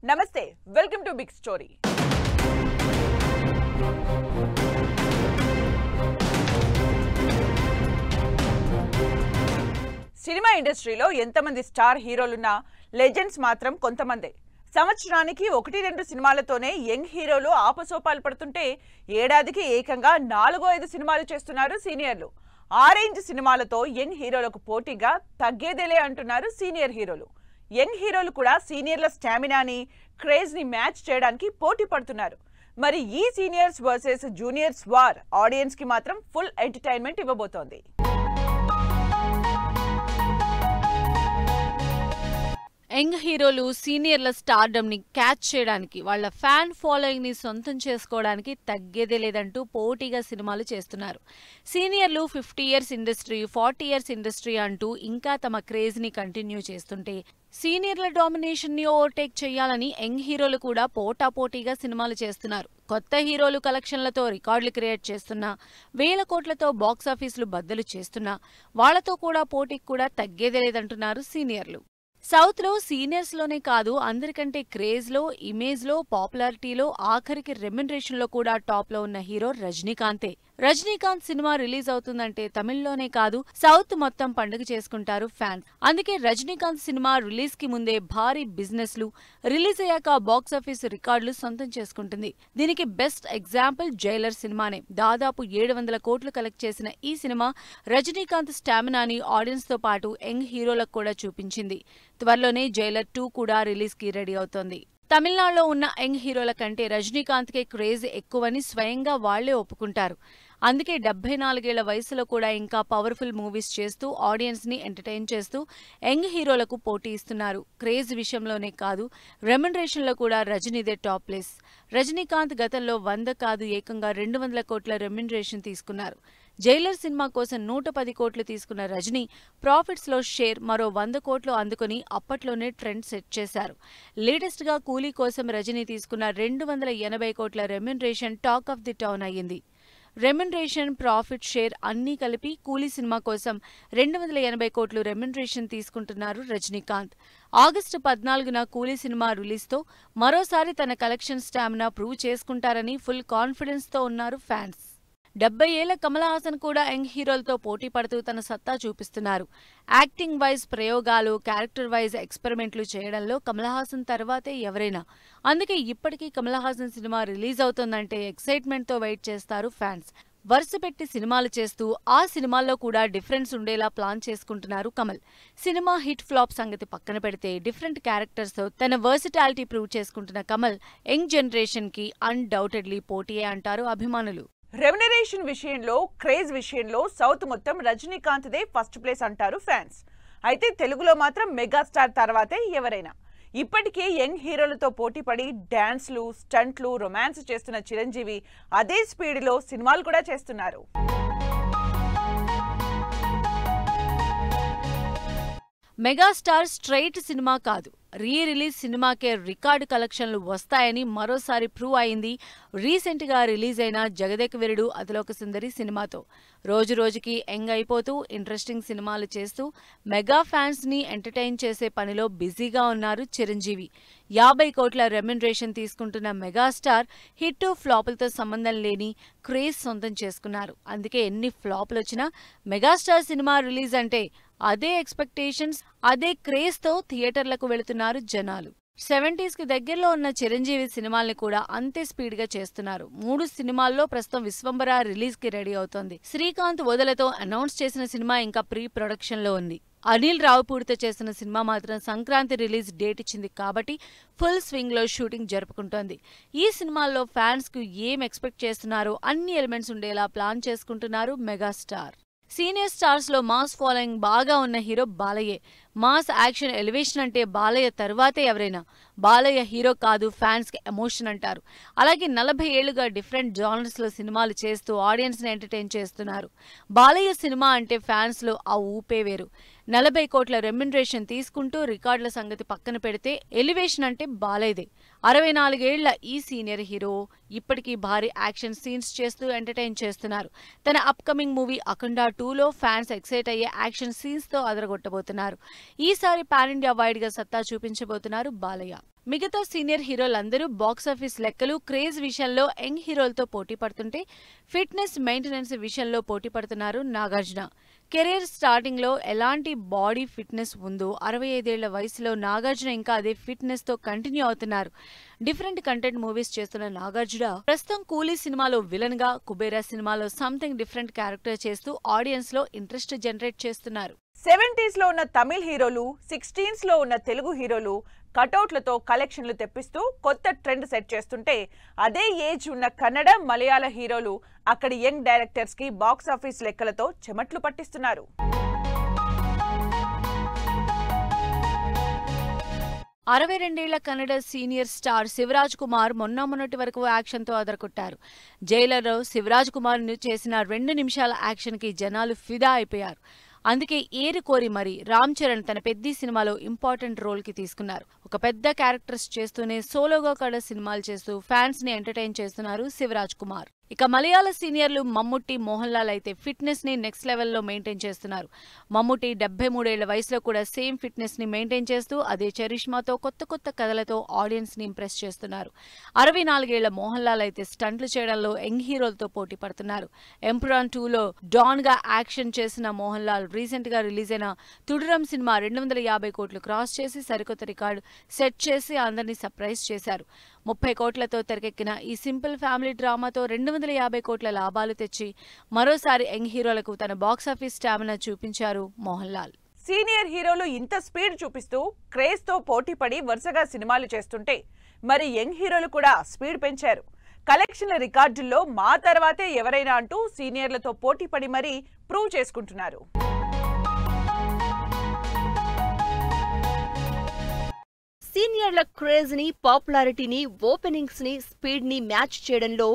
నమస్తే welcome to big story. Cinema ఇండస్ట్రీలో ఎంతమంది స్టార్ హీరోలున్నా లెజెండ్స్ మాత్రం కొంతమందే. సంవత్సరానికి 1-2 సినిమాలతోనే యంగ్ హీరోలు ఆపసోపాలు పడుతుంటే ఏడాదికి ఏకంగా 4-5 సినిమాలు చేస్తున్నారు సీనియర్లు. ఆ రేంజ్ సినిమాలతో యంగ్ హీరోలకు పోటీగా తగ్గేదేలే అంటున్నారు సీనియర్ హీరోలు. యంగ్ హీరోలు కూడా సీనియర్ల స్టామినాని, క్రేజ్ ని మ్యాచ్ చేయడానికి పోటీ పడుతున్నారు. మరి ఈ seniors versus juniors war audience కి మాత్రం ఫుల్ ఎంటర్టైన్మెంట్ ఇవ్వబోతోంది. యంగ్ హీరోలు సీనియర్ల స్టార్డమ్ ని క్యాచ్ చేయడానికి, వాళ్ల ఫ్యాన్ ఫాలోయింగ్ ని సొంతం చేసుకోవడానికి తగ్గేదే లేదంటూ పోటీగా సినిమాలు చేస్తున్నారు. సీనియర్లు 50 ఇయర్స్ ఇండస్ట్రీ, 40 ఇయర్స్ ఇండస్ట్రీ అంటూ ఇంకా తమ క్రేజ్ ని కంటిన్యూ చేస్తుంటే సీనియర్ల డామినేషన్ ని ఓవర్టేక్ చేయాలని యంగ్ హీరోలు కూడా పోటాపోటీగా సినిమాలు చేస్తున్నారు. కొత్త హీరోలు కలెక్షన్లతో రికార్డులు క్రియేట్ చేస్తున్నా, 1000 కోట్లతో బాక్సాఫీసులు బద్దలు చేస్తున్నా వాళ్లతో కూడా పోటీకి కూడా తగ్గేదే లేదంటున్నారు సీనియర్లు. సౌత్ లో సీనియర్స్ లోనే కాదు, అందరికంటే క్రేజ్ లో, ఇమేజ్ లో, పాపులారిటీలో, ఆఖరికి రెమ్యునరేషన్ లో కూడా టాప్ లో ఉన్న హీరో రజనీకాంతే. రజనీకాంత్ సినిమా రిలీజ్ అవుతుందంటే తమిళ్లోనే కాదు, సౌత్ మొత్తం పండుగ చేసుకుంటారు ఫ్యాన్స్. అందుకే రజనీకాంత్ సినిమా రిలీజ్ కి ముందే భారీ బిజినెస్ లు, రిలీజ్ అయ్యాక బాక్సాఫీస్ రికార్డులు సొంతం చేసుకుంటుంది. దీనికి బెస్ట్ ఎగ్జాంపుల్ జైలర్ సినిమానే. దాదాపు 700 కోట్లు కలెక్ట్ చేసిన ఈ సినిమా రజనీకాంత్ స్టామినాని ఆడియన్స్ తో పాటు యంగ్ హీరోలకు కూడా చూపించింది. త్వరలోనే జైలర్ 2 కూడా రిలీజ్ కి రెడీ అవుతోంది. తమిళనాడులో ఉన్న యంగ్ హీరోల కంటే రజనీకాంత్ కే క్రేజ్ ఎక్కువని స్వయంగా వాళ్లే ఒప్పుకుంటారు. అందుకే 74 ఏళ్ల వయసులో కూడా ఇంకా పవర్ఫుల్ మూవీస్ చేస్తూ ఆడియన్స్ ని ఎంటర్టైన్ చేస్తూ యంగ్ హీరోలకు పోటీ ఇస్తున్నారు. క్రేజ్ విషయంలోనే కాదు, రెమ్యునరేషన్ లో కూడా రజనీదే టాప్ ప్లేస్. రజనీకాంత్ గతంలో 100 కాదు, ఏకంగా 200 కోట్ల రెమ్యునరేషన్ తీసుకున్నారు. జైలర్ సినిమా కోసం 110 కోట్లు తీసుకున్న రజనీ ప్రాఫిట్స్ లో షేర్ మరో 100 కోట్లు అందుకుని అప్పట్లోనే ట్రెండ్ సెట్ చేశారు. లేటెస్ట్ గా కూలీ కోసం రజనీ తీసుకున్న 280 కోట్ల remuneration talk of the town అయ్యింది. రెమ్యునరేషన్, ప్రాఫిట్ షేర్ అన్నీ కలిపి కూలీ సినిమా కోసం 280 కోట్లు రెమ్యునరేషన్ తీసుకుంటున్నారు రజనీకాంత్. ఆగస్టు 14న కూలీ సినిమా రిలీజ్తో మరోసారి తన కలెక్షన్ స్టామినా ప్రూవ్ చేసుకుంటారని ఫుల్ కాన్ఫిడెన్స్ తో ఉన్నారు ఫ్యాన్స్. 70 ఏళ్ల కమల్ హాసన్ కూడా యంగ్ హీరోలతో పోటీ పడుతూ తన సత్తా చూపిస్తున్నారు. యాక్టింగ్ వైజ్ ప్రయోగాలు, క్యారెక్టర్ వైజ్ ఎక్స్పెరిమెంట్లు చేయడంలో కమల్ హాసన్ తర్వాతే ఎవరైనా. అందుకే ఇప్పటికీ కమల్ హాసన్ సినిమా రిలీజ్ అవుతోందంటే ఎక్సైట్మెంట్ తో వెయిట్ చేస్తారు ఫ్యాన్స్. వరుస పెట్టి సినిమాలు చేస్తూ ఆ సినిమాల్లో కూడా డిఫరెన్స్ ఉండేలా ప్లాన్ చేసుకుంటున్నారు కమల్. సినిమా హిట్ ఫ్లాప్ సంగతి పక్కన పెడితే డిఫరెంట్ క్యారెక్టర్స్ తో తన వర్సిటాలిటీ ప్రూవ్ చేసుకుంటున్న కమల్ యంగ్ జనరేషన్ కి అన్డౌటెడ్లీ పోటీయే అంటారు అభిమానులు. రెమ్యునరేషన్ విషయంలో, క్రేజ్ విషయంలో సౌత్ మొత్తం రజనీకాంత్దే ఫస్ట్ ప్లేస్ అంటారు ఫ్యాన్స్. అయితే తెలుగులో మాత్రం మెగాస్టార్ తర్వాతే ఎవరైనా. ఇప్పటికే యంగ్ హీరోలతో పోటీపడి డాన్స్లు, స్టంట్లు, రొమాన్స్ చేస్తున్న చిరంజీవి అదే స్పీడ్లో సినిమాలు కూడా చేస్తున్నారు. మెగాస్టార్ స్ట్రైట్ సినిమా కాదు, రిలీజ్ సినిమాకే రికార్డు కలెక్షన్లు వస్తాయని మరోసారి ప్రూవ్ అయింది రీసెంట్ గా రిలీజ్ అయిన జగదేక వీరుడు అతిలోక సుందరి సినిమాతో. రోజు రోజుకి యంగ్ అయిపోతూ ఇంట్రెస్టింగ్ సినిమాలు చేస్తూ మెగా ఫ్యాన్స్ ని ఎంటర్టైన్ చేసే పనిలో బిజీగా ఉన్నారు చిరంజీవి. 50 కోట్ల రెమ్యునరేషన్ తీసుకుంటున్న మెగాస్టార్ హిట్ ఫ్లాపులతో సంబంధం లేని క్రేజ్ సొంతం చేసుకున్నారు. అందుకే ఎన్ని ఫ్లాపులు వచ్చినా మెగాస్టార్ సినిమా రిలీజ్ అంటే అదే ఎక్స్పెక్టేషన్స్, అదే క్రేజ్ తో థియేటర్లకు వెళుతున్నారు జనాలు. 70s కి దగ్గరలో ఉన్న చిరంజీవి సినిమాల్ని కూడా అంతే స్పీడ్ గా చేస్తున్నారు. 3 సినిమాల్లో ప్రస్తుతం విశ్వంబర రిలీజ్ కి రెడీ అవుతోంది. శ్రీకాంత్ వదలతో అనౌన్స్ చేసిన సినిమా ఇంకా ప్రీ ప్రొడక్షన్ లో ఉంది. అనిల్ రావుపూడితో చేసిన సినిమా మాత్రం సంక్రాంతి రిలీజ్ డేట్ ఇచ్చింది కాబట్టి ఫుల్ స్వింగ్ లో షూటింగ్ జరుపుకుంటోంది. ఈ సినిమాల్లో ఫ్యాన్స్ కు ఏం ఎక్స్పెక్ట్ చేస్తున్నారో అన్ని ఎలిమెంట్స్ ఉండేలా ప్లాన్ చేసుకుంటున్నారు మెగాస్టార్. సీనియర్ స్టార్స్ లో మాస్ ఫాలోయింగ్ బాగా ఉన్న హీరో బాలయ్యే. మాస్ యాక్షన్ ఎలివేషన్ అంటే బాలయ్య తర్వాతే ఎవరైనా. బాలయ్య హీరో కాదు, ఫ్యాన్స్ కి ఎమోషన్ అంటారు. అలాగే 40 ఏళ్లుగా డిఫరెంట్ జానర్స్ లో సినిమాలు చేస్తూ ఆడియన్స్ ని ఎంటర్టైన్ చేస్తున్నారు. బాలయ్య సినిమా అంటే ఫ్యాన్స్ లో ఆ ఊపే వేరు. 40 కోట్ల రెమ్యునరేషన్ తీసుకుంటూ రికార్డుల సంగతి పక్కన పెడితే ఎలివేషన్ అంటే బాలయ్యదే. 64 ఏళ్ల ఈ సీనియర్ హీరో ఇప్పటికీ భారీ యాక్షన్ సీన్స్ చేస్తూ ఎంటర్టైన్ చేస్తున్నారు. తన అప్కమింగ్ మూవీ అఖండ 2లో ఫ్యాన్స్ ఎక్సైట్ అయ్యే యాక్షన్ సీన్స్ తో అదరగొట్టబోతున్నారు. ఈసారి పాన్ ఇండియా వైడ్ గా సత్తా చూపించబోతున్నారు బాలయ్య. మిగతా సీనియర్ హీరోలందరూ బాక్సాఫీస్ లెక్కలు, క్రేజ్ విషయంలో యంగ్ హీరోలతో పోటీ పడుతుంటే ఫిట్నెస్ మెయింటెనెన్స్ విషయంలో పోటీ పడుతున్నారు నాగార్జున. కెరీర్ స్టార్టింగ్ లో ఎలాంటి బాడీ ఫిట్నెస్ ఉందో 65 ఏళ్ల వయసులో నాగార్జున ఇంకా అదే ఫిట్నెస్ తో కంటిన్యూ అవుతున్నారు. డిఫరెంట్ కంటెంట్ మూవీస్ చేస్తున్న నాగార్జున ప్రస్తుతం కూలీ సినిమాలో విలన్ గా, కుబేరా సినిమాలో సంథింగ్ డిఫరెంట్ క్యారెక్టర్ చేస్తూ ఆడియన్స్ లో ఇంట్రెస్ట్ జనరేట్ చేస్తున్నారు. 70s లో ఉన్న తమిళ్ హీరోలు, 16s లో ఉన్న తెలుగు హీరోలు కటౌట్లతో కలెక్షన్లు తెప్పిస్తూ కొత్త ట్రెండ్ సెట్ చేస్తుంటే అదే ఏజ్ ఉన్న కన్నడ, మలయాళ హీరోలు అక్కడి యంగ్ డైరెక్టర్స్ కి బాక్సాఫీస్ లెక్కలతో చెమట్లు పట్టిస్తున్నారు. 62 కన్నడ సీనియర్ స్టార్ శివరాజ్ కుమార్ మొన్నటి వరకు యాక్షన్ తో అదరకొట్టారు. జైలర్లో శివరాజ్ కుమార్ చేసిన 2 నిమిషాల యాక్షన్ కి జనాలు ఫిదా అయిపోయారు. అందుకే ఏరి మరి రామ్ చరణ్ తన పెద్ద సినిమాలో ఇంపార్టెంట్ రోల్ కి తీసుకున్నారు. ఒక పెద్ద క్యారెక్టర్స్ చేస్తూనే సోలోగా కూడా సినిమాలు చేస్తూ ఫ్యాన్స్ ని ఎంటర్టైన్ చేస్తున్నారు శివరాజ్ కుమార్. ఇక మలయాళ సీనియర్లు మమ్ముట్టి, మోహన్ లాల్ అయితే ఫిట్నెస్ ని నెక్స్ట్ లెవెల్లో మెయింటైన్ చేస్తున్నారు. మమ్ముట్టి 73 ఏళ్ల వయసులో కూడా సేమ్ ఫిట్నెస్ ని మెయింటైన్ చేస్తూ అదే చరిష్మాతో కొత్త కథలతో ఆడియన్స్ ని ఇంప్రెస్ చేస్తున్నారు. 64 ఏళ్ల మోహన్ లాల్ అయితే స్టంట్లు చేయడంలో యంగ్ హీరోలతో పోటీ పడుతున్నారు. ఎంపురాన్ 2లో డాన్ గా యాక్షన్ చేసిన మోహన్ లాల్ రీసెంట్ గా రిలీజ్ అయిన తుడురం సినిమా 250 కోట్లు క్రాస్ చేసి సరికొత్త రికార్డు సెట్ చేసి అందరినీ సర్ప్రైజ్ చేశారు. 30 కోట్లతో తెరకెక్కిన ఈ సింపుల్ ఫ్యామిలీ డ్రామాతో 250 కోట్ల లాభాలు తెచ్చి మరోసారి యంగ్ హీరోలకు తన బాక్సాఫీస్ స్టామినా చూపించారు మోహన్ లాల్. సీనియర్ హీరోలు ఇంత స్పీడ్ చూపిస్తూ క్రేజ్ తో పోటీ పడి వరుసగా సినిమాలు చేస్తుంటే మరి యంగ్ హీరోలు కూడా స్పీడ్ పెంచారు. కలెక్షన్ల రికార్డుల్లో మా తర్వాతే ఎవరైనా అంటూ సీనియర్లతో పోటీ పడి మరీ ప్రూవ్ చేసుకుంటున్నారు. సీనియర్ల క్రేజ్ ని, పాపులారిటీని, ఓపెనింగ్స్ ని, స్పీడ్ ని మ్యాచ్ చేయడంలో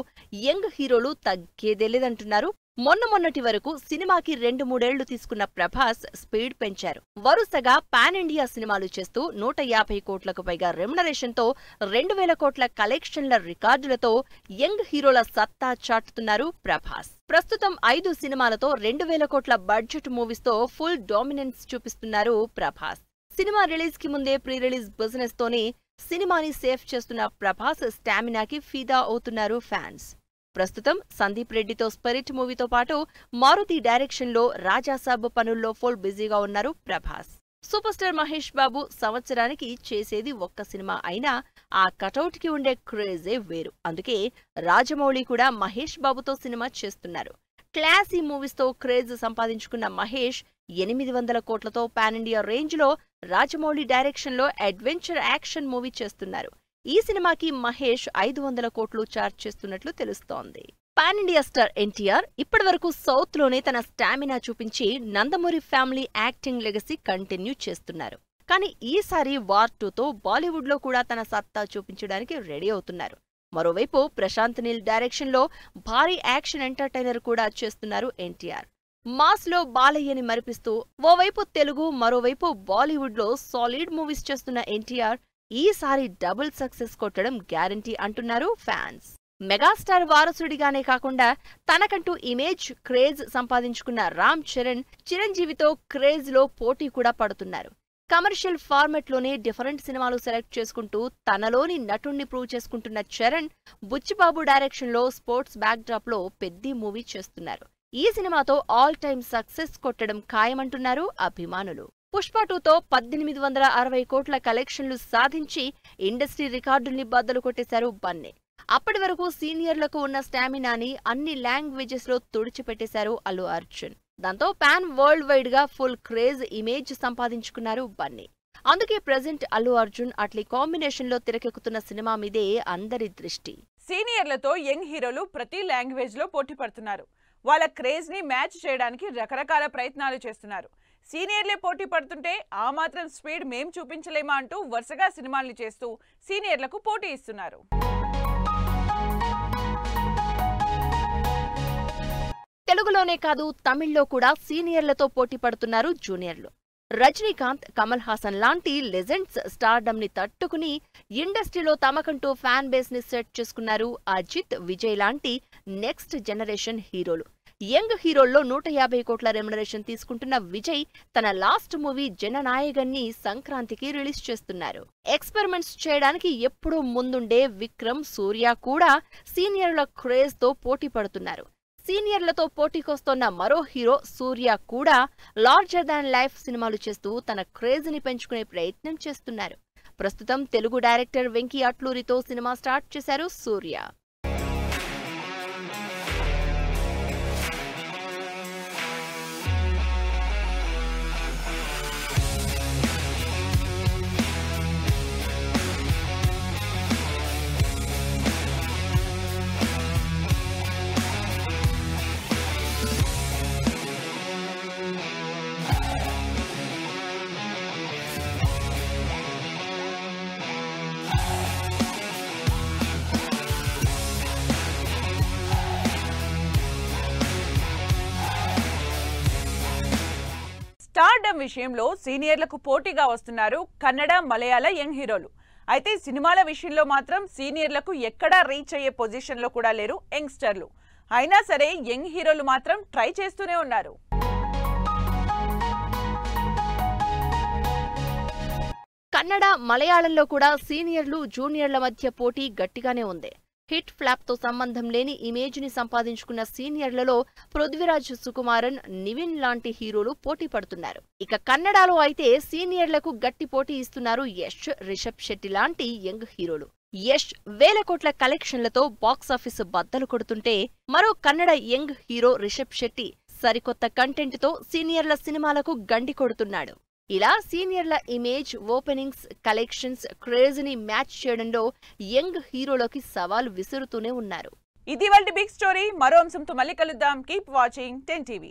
యంగ్ హీరోలు తగ్గేదేలేదంటున్నారు. మొన్నటి వరకు సినిమాకి 2-3 తీసుకున్న ప్రభాస్ స్పీడ్ పెంచారు. వరుసగా పాన్ ఇండియా సినిమాలు చేస్తూ 150 కోట్లకు పైగా రెమ్యునరేషన్ తో 2000 కోట్ల కలెక్షన్ల రికార్డులతో యంగ్ హీరోల సత్తా చాటుతున్నారు ప్రభాస్. ప్రస్తుతం 5 సినిమాలతో 2000 కోట్ల బడ్జెట్ మూవీస్ తో ఫుల్ డామినెన్స్ చూపిస్తున్నారు ప్రభాస్. సినిమా రిలీజ్ కి ముందే ప్రీ రిలీజ్ బిజినెస్ తోనే సినిమాని సేఫ్ చేస్తున్న ప్రభాస్ స్టామినాకి ఫిదా అవుతున్నారు ఫ్యాన్స్. ప్రస్తుతం సందీప్ రెడ్డితో స్పిరిట్ మూవీతో పాటు మారుతి డైరెక్షన్ లో రాజాసాబ్ పనుల్లో ఫుల్ బిజీగా ఉన్నారు ప్రభాస్. సూపర్ స్టార్ మహేష్ బాబు సంవత్సరానికి చేసేది ఒక్క సినిమా అయినా ఆ కటౌట్ కి ఉండే క్రేజే వేరు. అందుకే రాజమౌళి కూడా మహేష్ బాబుతో సినిమా చేస్తున్నారు. క్లాసీ మూవీస్ తో క్రేజ్ సంపాదించుకున్న మహేష్ 800 కోట్లతో పాన్ ఇండియా రేంజ్ లో రాజమౌళి డైరెక్షన్ లో అడ్వెంచర్ యాక్షన్ మూవీ చేస్తున్నారు. ఈ సినిమాకి మహేష్ 500 కోట్లు చార్జ్ చేస్తున్నట్లు తెలుస్తోంది. పాన్ ఇండియా స్టార్ ఎన్టీఆర్ ఇప్పటివరకు సౌత్ లోనే తన స్టామినా చూపించి Nandamuri family acting legacy continue చేస్తున్నారు. కానీ ఈసారి వార్ 2తో బాలీవుడ్ లో కూడా తన సత్తా చూపించడానికి రెడీ అవుతున్నారు. మరోవైపు ప్రశాంత్ నీల్ డైరెక్షన్ లో భారీ యాక్షన్ ఎంటర్టైనర్ కూడా చేస్తున్నారు ఎన్టీఆర్. మాస్ లో బాలయ్యని మరిపిస్తూ ఓవైపు తెలుగు, మరోవైపు బాలీవుడ్ లో సాలిడ్ మూవీస్ చేస్తున్న ఎన్టీఆర్ ఈసారి డబుల్ సక్సెస్ కొట్టడం గ్యారంటీ అంటున్నారు ఫ్యాన్స్. మెగాస్టార్ వారసుడిగానే కాకుండా తనకంటూ ఇమేజ్, క్రేజ్ సంపాదించుకున్న రామ్ చరణ్ చిరంజీవితో క్రేజ్ లో పోటీ కూడా పడుతున్నారు. కమర్షియల్ ఫార్మెట్ లోనే డిఫరెంట్ సినిమాలు సెలెక్ట్ చేసుకుంటూ తనలోని నటుణ్ణి ప్రూవ్ చేసుకుంటున్న చరణ్ బుచ్చిబాబు డైరెక్షన్ లో స్పోర్ట్స్ బ్యాక్ డ్రాప్ లో పెద్ద మూవీ చేస్తున్నారు. ఈ సినిమాతో ఆల్ టైమ్ సక్సెస్ కొట్టడం ఖాయమంటున్నారు అభిమానులు. పుష్ప 2తో 1860 కోట్ల కలెక్షన్లు సాధించి ఇండస్ట్రీ రికార్డుల్ని బద్దలు కొట్టేశారు బన్నీ. అప్పటి వరకు సీనియర్లకు ఉన్న స్టామినాని అన్ని లాంగ్వేజెస్ లో తుడిచిపెట్టేశారు అల్లు అర్జున్. దాంతో పాన్ వరల్డ్ వైడ్ గా ఫుల్ క్రేజ్ ఇమేజ్ సంపాదించుకున్నారు బన్నీ. అందుకే ప్రెజెంట్ అల్లు అర్జున్ అట్లీ కాంబినేషన్ లో తెరకెక్కుతున్న సినిమా మీదే అందరి దృష్టి. సీనియర్లతో యంగ్ హీరోలు ప్రతి లాంగ్వేజ్ లో పోటీ పడుతున్నారు. వాళ్ళ క్రేజ్ ని మ్యాచ్ చేయడానికి రకరకాల ప్రయత్నాలు చేస్తున్నారు. సీనియర్లే పోటీ పడుతుంటే ఆ మాత్రం స్పీడ్ మేం చూపించలేమా అంటూ వరుసగా సినిమాల్ని చేస్తూ సీనియర్లకు పోటీ ఇస్తున్నారు. తెలుగులోనే కాదు తమిళ్లో కూడా సీనియర్లతో పోటీ పడుతున్నారు జూనియర్లు. రజనీకాంత్, కమల్ హాసన్ లాంటి లెజెండ్స్ స్టార్డమ్ ని తట్టుకుని ఇండస్ట్రీలో తమకంటూ ఫ్యాన్ బేస్ ని సెట్ చేసుకున్నారు అజిత్, విజయ్ లాంటి నెక్స్ట్ జనరేషన్ హీరోలు. యంగ్ హీరోల్లో 150 కోట్ల రెమ్యునరేషన్ తీసుకుంటున్న విజయ్ తన లాస్ట్ మూవీ జననాయకన్ని సంక్రాంతికి రిలీజ్ చేస్తున్నారు. ఎక్స్పెరిమెంట్స్ చేయడానికి ఎప్పుడూ ముందుండే విక్రమ్, సూర్య కూడా సీనియర్ల క్రేజ్ తో పోటీ పడుతున్నారు. సీనియర్లతో పోటీకొస్తోన్న మరో హీరో సూర్య కూడా లార్జర్ దాన్ లైఫ్ సినిమాలు చేస్తూ తన క్రేజ్ ని పెంచుకునే ప్రయత్నం చేస్తున్నారు. ప్రస్తుతం తెలుగు డైరెక్టర్ వెంకీ అట్లూరితో సినిమా స్టార్ట్ చేశారు సూర్య. స్టార్డమ్ విషయంలో సీనియర్లకు పోటీగా వస్తున్నారు కన్నడ, మలయాళ యంగ్ హీరోలు. అయితే సినిమాల విషయంలో మాత్రం సీనియర్లకు ఎక్కడా రీచ్ అయ్యే పొజిషన్లో కూడా లేరు యంగ్స్టర్లు. అయినా సరే యంగ్ హీరోలు మాత్రం ట్రై చేస్తూనే ఉన్నారు. కన్నడ, మలయాళంలో కూడా సీనియర్లు, జూనియర్ల మధ్య పోటీ గట్టిగానే ఉంది. హిట్ ఫ్లాప్ తో సంబంధం లేని ఇమేజ్ ని సంపాదించుకున్న సీనియర్లలో పృథ్వీరాజ్ సుకుమారన్, నివిన్ లాంటి హీరోలు పోటీ పడుతున్నారు. ఇక కన్నడలో అయితే సీనియర్లకు గట్టి పోటీ ఇస్తున్నారు యష్, రిషబ్ శెట్టి లాంటి యంగ్ హీరోలు. యష్ వేల కోట్ల కలెక్షన్లతో బాక్సాఫీస్ బద్దలు కొడుతుంటే, మరో కన్నడ యంగ్ హీరో రిషబ్ శెట్టి సరికొత్త కంటెంట్ తో సీనియర్ల సినిమాలకు గండి కొడుతున్నాడు. ఇలా సీనియర్ల ఇమేజ్, ఓపెనింగ్స్, కలెక్షన్స్, క్రేజ్ ని మ్యాచ్ చేయడంలో యంగ్ హీరోలకి సవాల్ విసురుతూనే ఉన్నారు. ఇది వాళ్ళ బిగ్ స్టోరీ. మరో అంశంతో మళ్ళీ కలుద్దాం. Keep watching 10 TV.